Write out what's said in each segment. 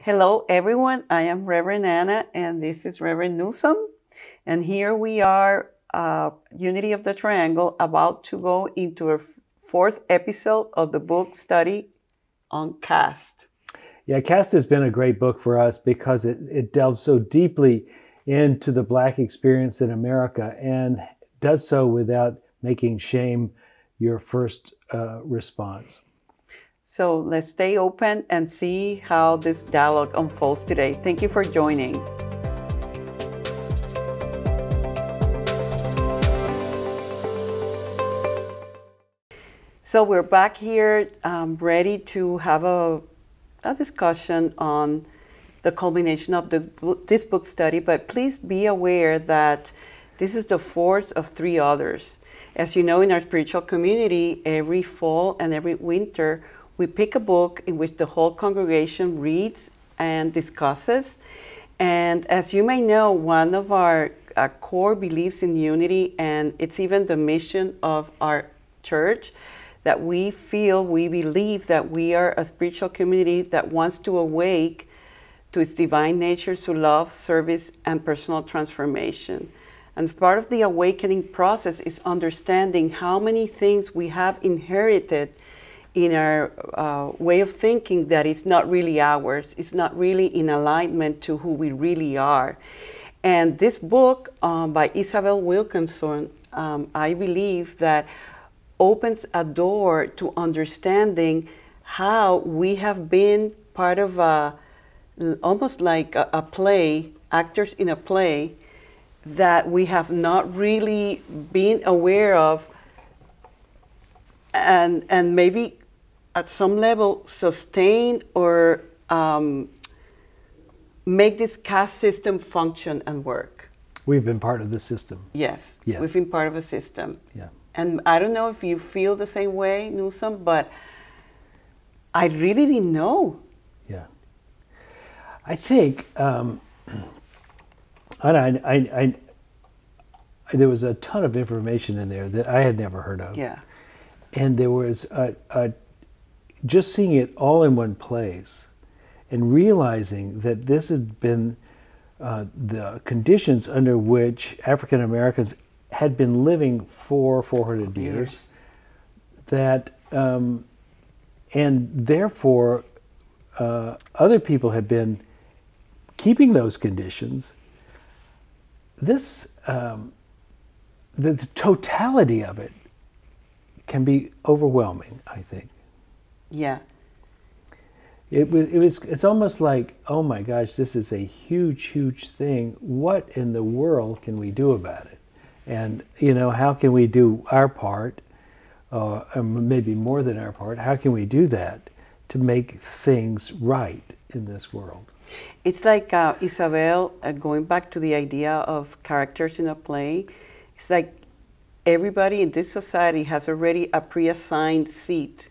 Hello, everyone. I am Reverend Anna, and this is Reverend Newsom. And here we are, Unity of the Triangle, about to go into a fourth episode of the book study on caste. Yeah, Caste has been a great book for us because it delves so deeply into the Black experience in America and does so without making shame your first response. So let's stay open and see how this dialogue unfolds today. Thank you for joining. So we're back here ready to have a discussion on the culmination of this book study, but please be aware that this is the fourth of three others. As you know, in our spiritual community, every fall and every winter, we pick a book in which the whole congregation reads and discusses. And as you may know, one of our core beliefs in unity, and it's even the mission of our church, that we believe that we are a spiritual community that wants to awake to its divine nature through love, service, and personal transformation. And part of the awakening process is understanding how many things we have inherited in our way of thinking that is not really ours. It's not really in alignment to who we really are. And this book by Isabel Wilkinson, I believe that opens a door to understanding how we have been part of almost like a play, actors in a play, that we have not really been aware of, and maybe at some level sustain or make this caste system function and work. We've been part of the system. Yes, Yes. we've been part of a system. Yeah. And I don't know if you feel the same way, Newsom, but I really didn't know. Yeah. I think there was a ton of information in there that I had never heard of. Yeah. And there was just seeing it all in one place and realizing that this has been the conditions under which African Americans had been living for 400 years, that and therefore other people have been keeping those conditions. This the totality of it can be overwhelming, I think. Yeah. It's almost like, oh my gosh, this is a huge thing. What in the world can we do about it? And, how can we do our part, maybe more than our part? How can we do that to make things right in this world? It's like Isabel, going back to the idea of characters in a play, it's like everybody in this society has already a pre-assigned seat.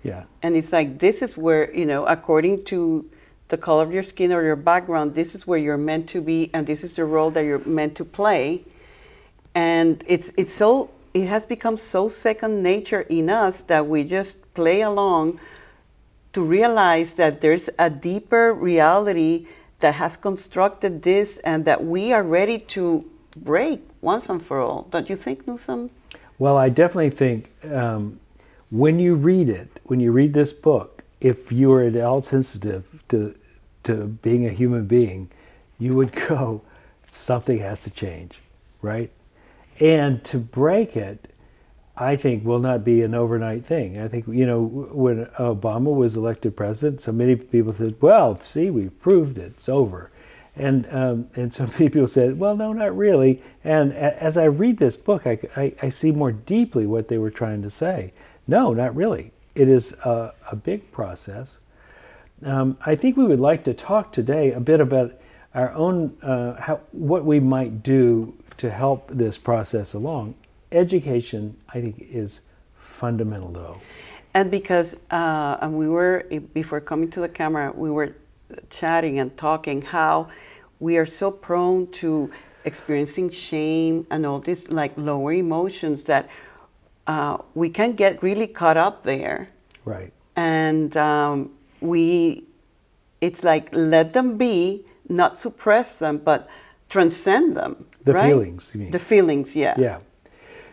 Yeah. And it's like, this is where, according to the color of your skin or your background, this is where you're meant to be, and this is the role that you're meant to play. And it has become so second nature in us that we just play along to realize that there's a deeper reality that has constructed this and that we are ready to break once and for all. Don't you think, Newsom? Well, I definitely think when you read this book, if you are at all sensitive to being a human being, you would go, something has to change, right? And to break it, I think, will not be an overnight thing. I think, when Obama was elected president, so many people said, well, see, we've proved it, it's over. And so many people said, well, no, not really. And as I read this book, I see more deeply what they were trying to say. No, not really. It is a big process. I think we would like to talk today a bit about our own, what we might do to help this process along. Education, I think, is fundamental, though. And because and we were, before coming to the camera, we were chatting and talking how we are so prone to experiencing shame and all these like lower emotions that we can get really caught up there. Right. And we it's like let them be, not suppress them, but transcend them. The right? feelings, you mean? The feelings, yeah. Yeah.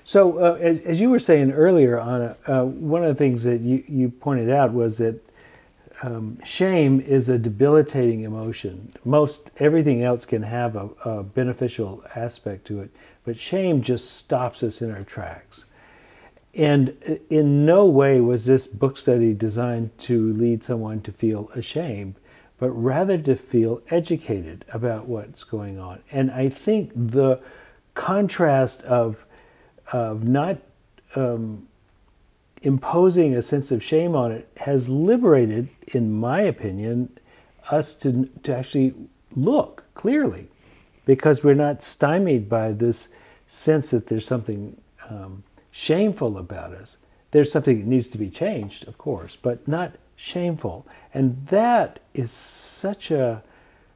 So as you were saying earlier, Anna, one of the things that you pointed out was that shame is a debilitating emotion. Most everything else can have a beneficial aspect to it, but shame just stops us in our tracks. And in no way was this book study designed to lead someone to feel ashamed, but rather to feel educated about what's going on. And I think the contrast of not imposing a sense of shame on it has liberated, in my opinion, us to actually look clearly, because we're not stymied by this sense that there's something shameful about us. There's something that needs to be changed, of course, but not shameful. And that is such a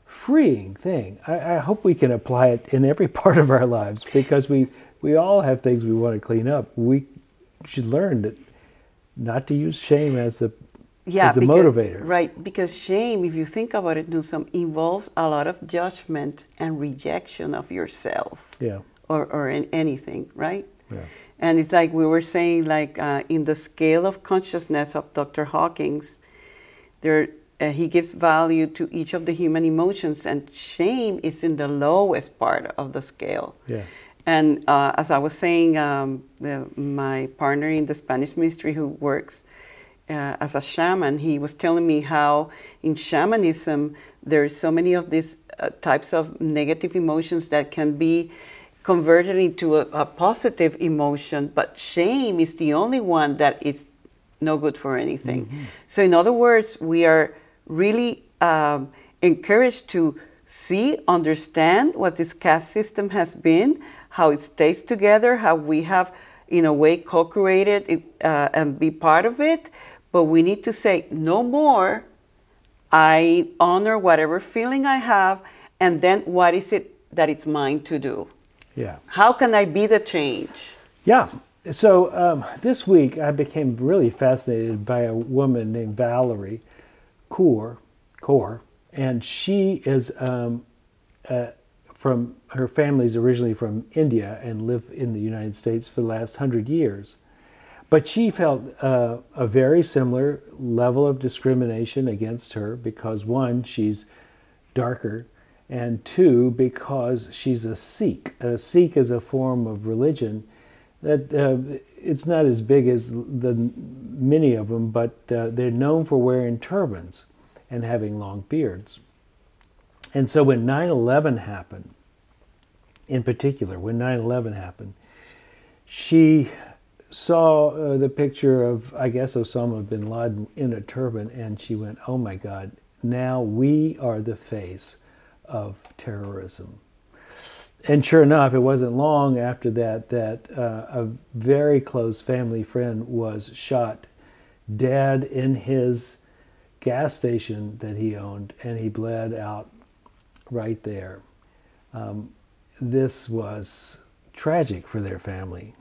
freeing thing. I hope we can apply it in every part of our lives, because we all have things we want to clean up. We should learn that not to use shame as the motivator. Right, because shame, if you think about it, Newsom, involves a lot of judgment and rejection of yourself. Yeah. Or in anything, right? Yeah. And it's like we were saying, like in the scale of consciousness of Dr. Hawkins, he gives value to each of the human emotions, and shame is in the lowest part of the scale. Yeah. And as I was saying, my partner in the Spanish ministry who works as a shaman, he was telling me how in shamanism there's so many of these types of negative emotions that can be converted into a positive emotion, but shame is the only one that is no good for anything. Mm-hmm. So in other words, we are really encouraged to see, understand what this caste system has been, how it stays together, how we have, in a way, co-created it and be part of it. But we need to say, no more. I honor whatever feeling I have, and then what is it that it's mine to do? Yeah. How can I be the change? Yeah. So this week I became really fascinated by a woman named Valerie Coor, and she is from, her family's originally from India and lived in the United States for the last 100 years. But she felt a very similar level of discrimination against her because, one, she's darker, and two, because she's a Sikh. A Sikh is a form of religion that it's not as big as the many of them, but they're known for wearing turbans and having long beards. And so when 9/11 happened, in particular, when 9/11 happened, she saw the picture of, I guess, Osama bin Laden in a turban, and she went, oh my God, now we are the face of terrorism. And sure enough, it wasn't long after that a very close family friend was shot dead in his gas station that he owned, and he bled out right there. This was tragic for their family.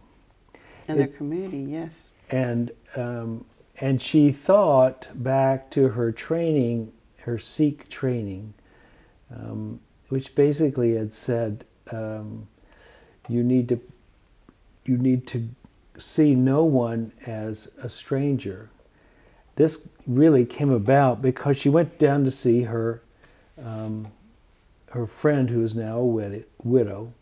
And their community, yes. And she thought back to her training, her Sikh training, which basically had said, you need to see no one as a stranger. This really came about because she went down to see her friend, who is now a widow,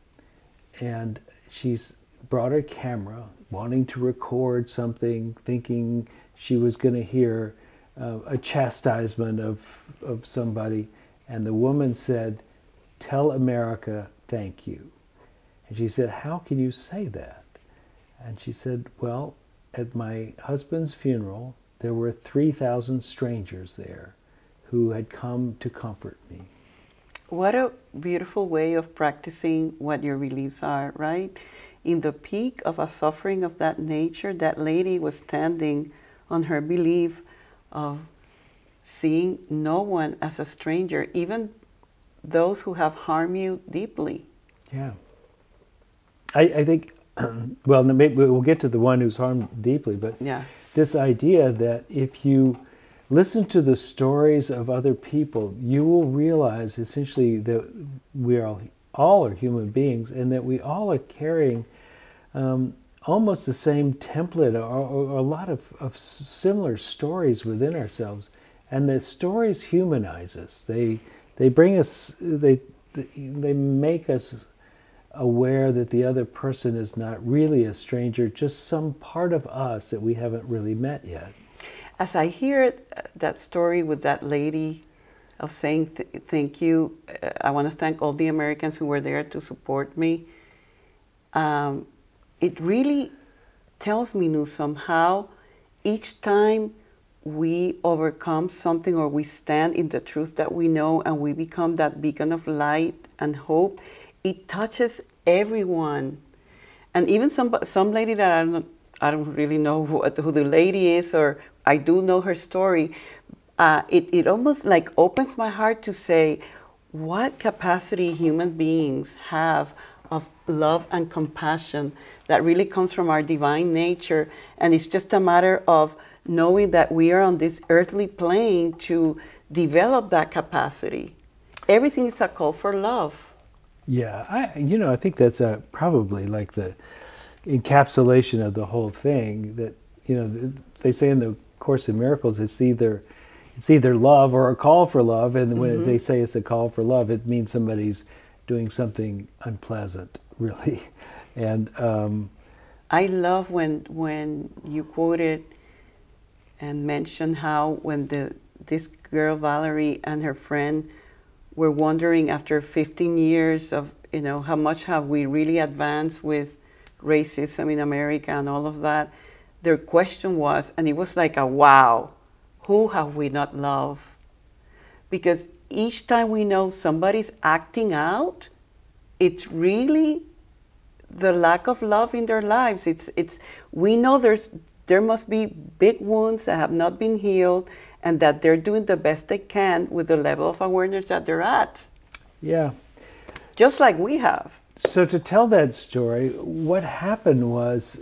and she's brought her camera, wanting to record something, thinking she was going to hear a chastisement of somebody. And the woman said, "Tell America thank you." And she said, "How can you say that?" And she said, "Well, at my husband's funeral, there were 3,000 strangers there who had come to comfort me." What a beautiful way of practicing what your beliefs are, right? In the peak of a suffering of that nature, that lady was standing on her belief of seeing no one as a stranger, even those who have harmed you deeply. Yeah. I think, well, maybe we'll get to the one who's harmed deeply, but yeah. This idea that if you listen to the stories of other people, you will realize essentially that we all are human beings, and that we all are carrying almost the same template, or a lot of similar stories within ourselves. And the stories humanize us. They bring us, they make us aware that the other person is not really a stranger, just some part of us that we haven't really met yet. As I hear that story with that lady of saying thank you, I want to thank all the Americans who were there to support me. It really tells me, Newsom, how each time we overcome something, or we stand in the truth that we know, and we become that beacon of light and hope, it touches everyone. And even some lady that I don't really know who the lady is, or I do know her story, it almost like opens my heart to say what capacity human beings have of love and compassion that really comes from our divine nature. And it's just a matter of knowing that we are on this earthly plane to develop that capacity. Everything is a call for love. Yeah, I think that's probably like the encapsulation of the whole thing. That they say in the Course in Miracles, it's either love or a call for love, and when they say it's a call for love, it means somebody's doing something unpleasant, really. And I love when you quoted and mentioned how when this girl Valerie and her friend were wondering after 15 years of how much have we really advanced with racism in America and all of that, their question was, and it was like a wow, who have we not loved? Because each time we know somebody's acting out, it's really the lack of love in their lives. We know there must be big wounds that have not been healed, and that they're doing the best they can with the level of awareness that they're at. Yeah. Just like we have. So to tell that story, what happened was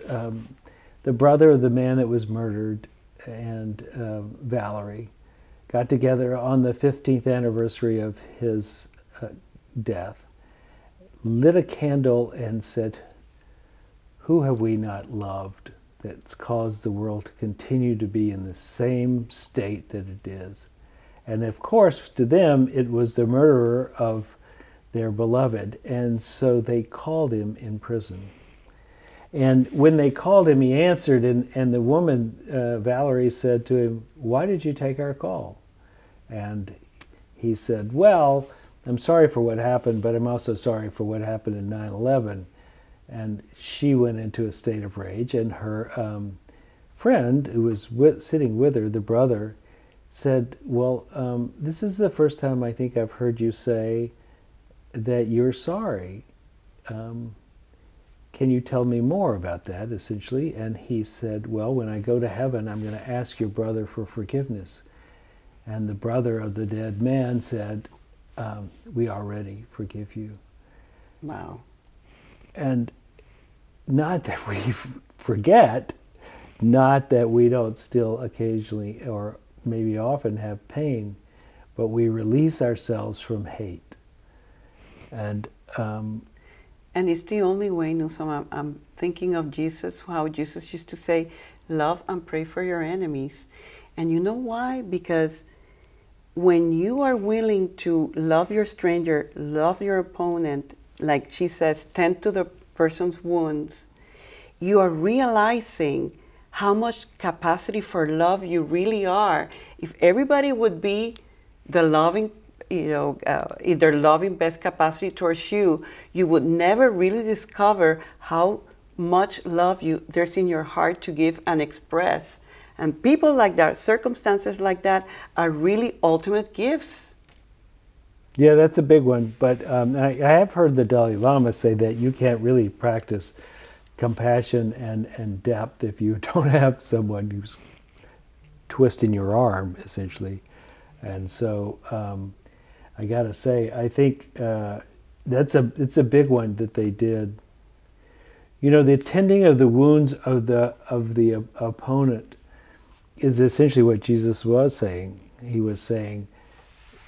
the brother of the man that was murdered and Valerie got together on the 15th anniversary of his death, lit a candle and said, who have we not loved that's caused the world to continue to be in the same state that it is? And of course, to them, it was the murderer of their beloved. And so they called him in prison. And when they called him, he answered, and the woman, Valerie, said to him, why did you take our call? And he said, well, I'm sorry for what happened, but I'm also sorry for what happened in 9/11. And she went into a state of rage, and her friend, who was sitting with her, the brother, said, well, this is the first time I think I've heard you say that you're sorry. Can you tell me more about that, essentially? And he said, well, when I go to heaven, I'm going to ask your brother for forgiveness. And the brother of the dead man said, we already forgive you. Wow. And not that we forget, not that we don't still occasionally or maybe often have pain, but we release ourselves from hate. And it's the only way, Newsom. I'm thinking of Jesus, how Jesus used to say, love and pray for your enemies. And you know why? Because when you are willing to love your stranger, love your opponent, like she says, tend to the person's wounds, you are realizing how much capacity for love you really are. If everybody would be the loving, in their loving best capacity towards you, you would never really discover how much love there's in your heart to give and express. And people like that, circumstances like that, are really ultimate gifts. Yeah, that's a big one. But I have heard the Dalai Lama say that you can't really practice compassion and depth if you don't have someone who's twisting your arm, essentially. And so I got to say, I think it's a big one that they did. The tending of the wounds of the opponent is essentially what Jesus was saying. He was saying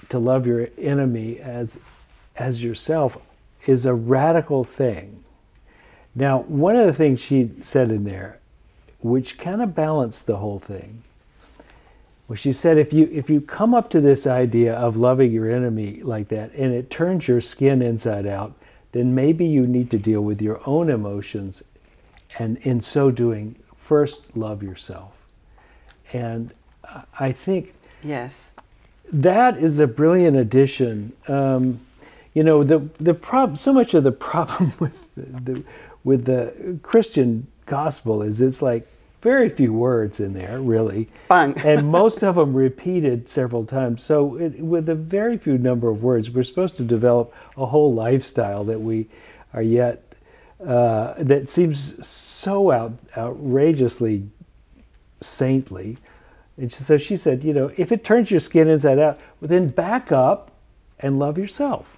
to love your enemy as yourself is a radical thing. Now, one of the things she said in there, which kind of balanced the whole thing, was she said if you come up to this idea of loving your enemy like that and it turns your skin inside out, then maybe you need to deal with your own emotions, and in so doing, first love yourself. And I think yes, that is a brilliant addition. You know, the problem. So much of the problem with the Christian gospel is it's like very few words in there, really, Bang. and most of them repeated several times. So with a very few number of words, we're supposed to develop a whole lifestyle that we are yet that seems so outrageously saintly. And so she said, you know, if it turns your skin inside out, well, then back up and love yourself.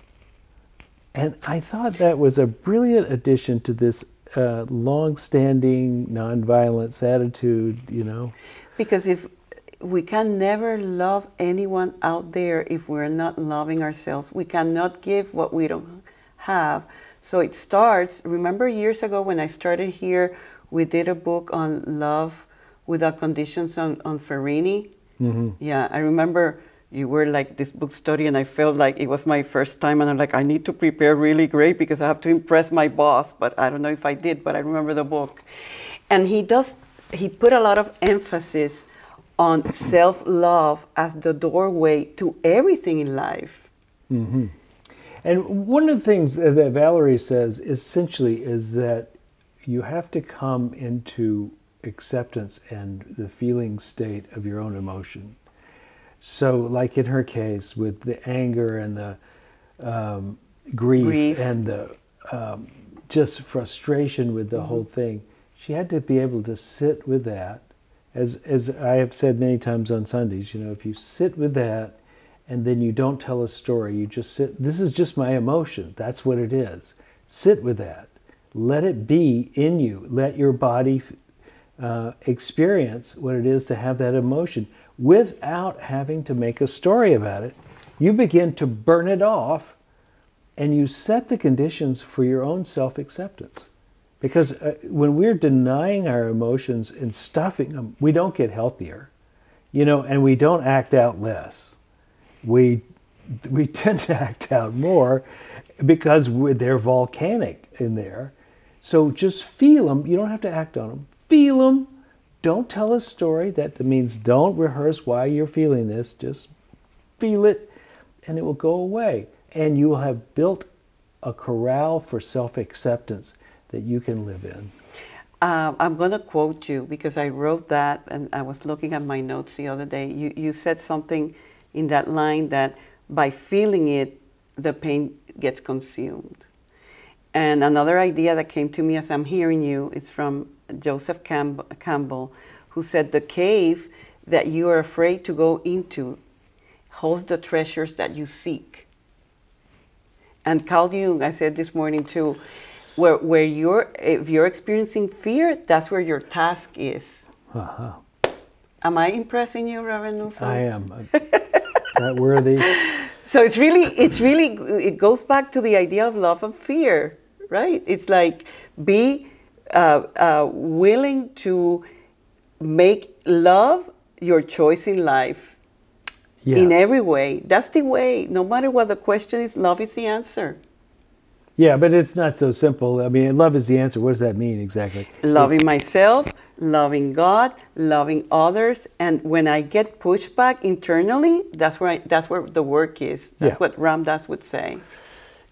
And I thought that was a brilliant addition to this long-standing nonviolence attitude, you know. Because if we can never love anyone out there if we're not loving ourselves, we cannot give what we don't have. So it starts, remember years ago when I started here, we did a book on love without conditions on Ferrini. Mm-hmm. Yeah, I remember you were like this book study and I felt like it was my first time and I'm like, I need to prepare really great because I have to impress my boss, but I don't know if I did, but I remember the book. And he put a lot of emphasis on self-love as the doorway to everything in life. Mm-hmm. And one of the things that Valerie says essentially is that you have to come into acceptance and the feeling state of your own emotion. So like in her case with the anger and the grief and the just frustration with the whole thing, she had to be able to sit with that. As I have said many times on Sundays, you know, if you sit with that and then you don't tell a story, you just sit, this is just my emotion, that's what it is. Sit with that. Let it be in you. Let your body experience what it is to have that emotion without having to make a story about it. You begin to burn it off and you set the conditions for your own self-acceptance. Because when we're denying our emotions and stuffing them, we don't get healthier, you know, and we don't act out less. We tend to act out more because they're volcanic in there. So just feel them. You don't have to act on them. Feel them. Don't tell a story. That means don't rehearse why you're feeling this. Just feel it, and it will go away. And you will have built a corral for self-acceptance that you can live in. I'm going to quote you because I wrote that, and I was looking at my notes the other day. You said something in that line that by feeling it, the pain gets consumed. And another idea that came to me as I'm hearing you is from Joseph Campbell, who said the cave that you are afraid to go into holds the treasures that you seek. And Carl Jung, I said this morning too, if you're experiencing fear, that's where your task is. Uh-huh. Am I impressing you, Reverend Newsom? I am. That worthy. So it goes back to the idea of love and fear, right? It's like be willing to make love your choice in life in every way. That's the way. No matter what the question is, love is the answer. Yeah, but it's not so simple. I mean, love is the answer. What does that mean exactly? Loving myself, loving God, loving others, and when I get pushback internally, that's where the work is. That's what Ram Dass would say.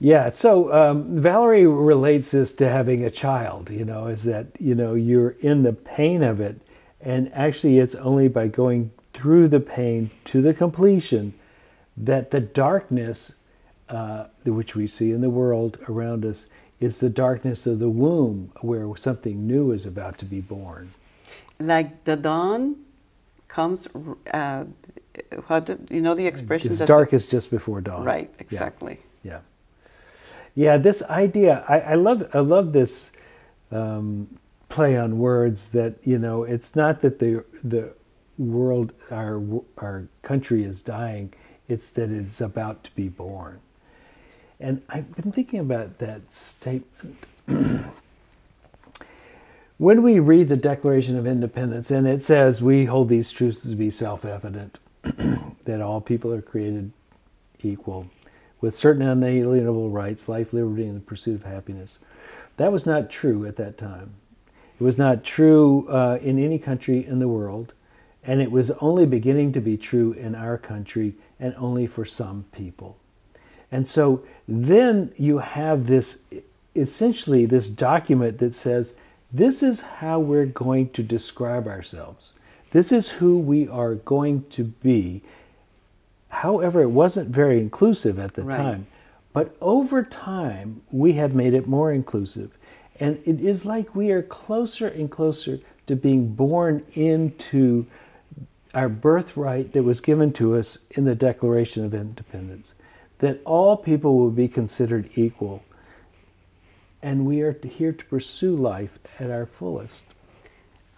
Yeah. So Valerie relates this to having a child. You know, is that you're in the pain of it, and actually, it's only by going through the pain to the completion that the darkness, which we see in the world around us, is the darkness of the womb where something new is about to be born. Like the dawn comes, the expression? It's darkest just before dawn. Right, exactly. Yeah. Yeah, this idea, I love this play on words that, it's not that the world, our country is dying. It's that it's about to be born. And I've been thinking about that statement. When we read the Declaration of Independence, and it says, we hold these truths to be self-evident, that all people are created equal, with certain unalienable rights, life, liberty, and the pursuit of happiness. That was not true at that time. It was not true in any country in the world, and it was only beginning to be true in our country, and only for some people. And so then you have this, essentially this document that says, this is how we're going to describe ourselves. This is who we are going to be. However, it wasn't very inclusive at the time. But over time, we have made it more inclusive. And it is like we are closer and closer to being born into our birthright that was given to us in the Declaration of Independence, that all people will be considered equal. And we are here to pursue life at our fullest.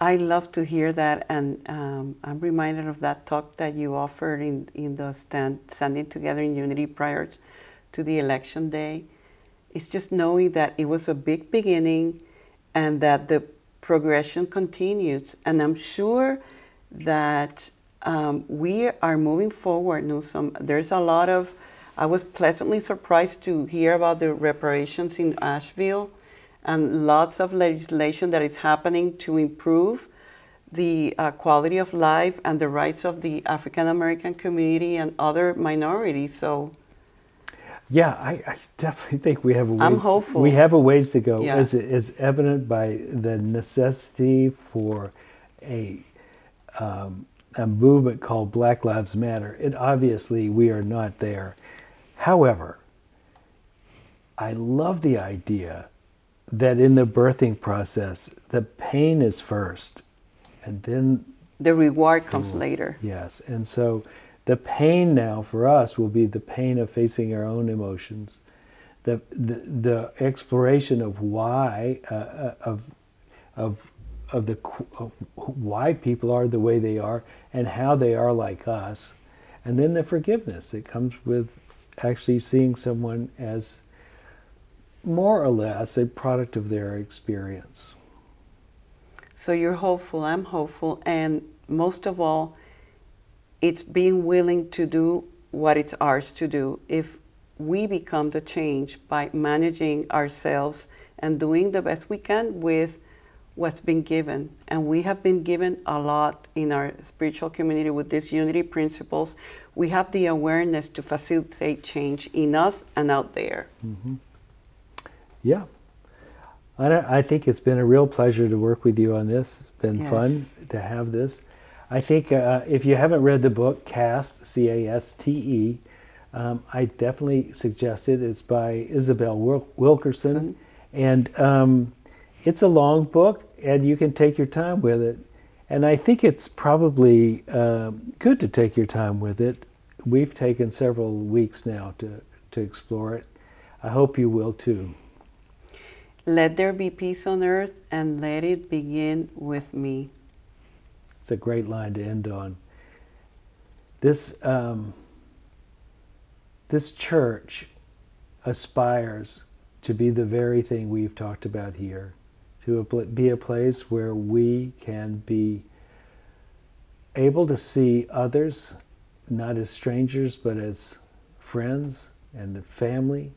I love to hear that, and I'm reminded of that talk that you offered in the Standing Together in Unity prior to the election day. It's just knowing that it was a big beginning and that the progression continues. And I'm sure that we are moving forward, Newsom. There's a lot of, I was pleasantly surprised to hear about the reparations in Asheville and lots of legislation that is happening to improve the quality of life and the rights of the African American community and other minorities. So, yeah, I definitely think we have a ways, I'm hopeful. We have a ways to go, Yeah. as evident by the necessity for a movement called Black Lives Matter. And obviously, we are not there. However, I love the idea that in the birthing process, the pain is first, and then the reward comes later. Yes, and so the pain now for us will be the pain of facing our own emotions, the exploration of why of why people are the way they are and how they are like us, and then the forgiveness that comes with actually seeing someone as more or less a product of their experience. So you're hopeful, I'm hopeful, and most of all, it's being willing to do what it's ours to do. If we become the change by managing ourselves and doing the best we can with what's been given. And we have been given a lot in our spiritual community with these unity principles. We have the awareness to facilitate change in us and out there. Mm-hmm. Yeah. I think it's been a real pleasure to work with you on this. It's been fun to have this. I think if you haven't read the book, Caste, C-A-S-T-E, I definitely suggest it. It's by Isabel Wilkerson. And it's a long book, and you can take your time with it. And I think it's probably good to take your time with it. We've taken several weeks now to explore it. I hope you will too. Let there be peace on earth, and let it begin with me. It's a great line to end on. This church aspires to be the very thing we've talked about here, to be a place where we can be able to see others not as strangers but as friends and family,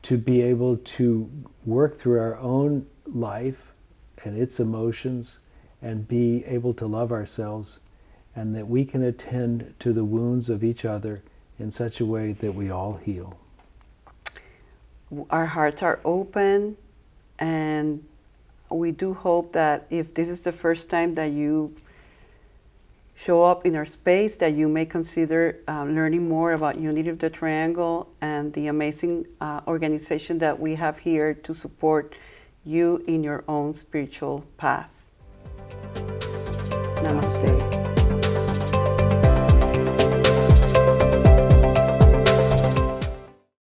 to be able to work through our own life and its emotions and be able to love ourselves, and that we can attend to the wounds of each other in such a way that we all heal. Our hearts are open, and we do hope that if this is the first time that you show up in our space, that you may consider learning more about Unity of the Triangle and the amazing organization that we have here to support you in your own spiritual path.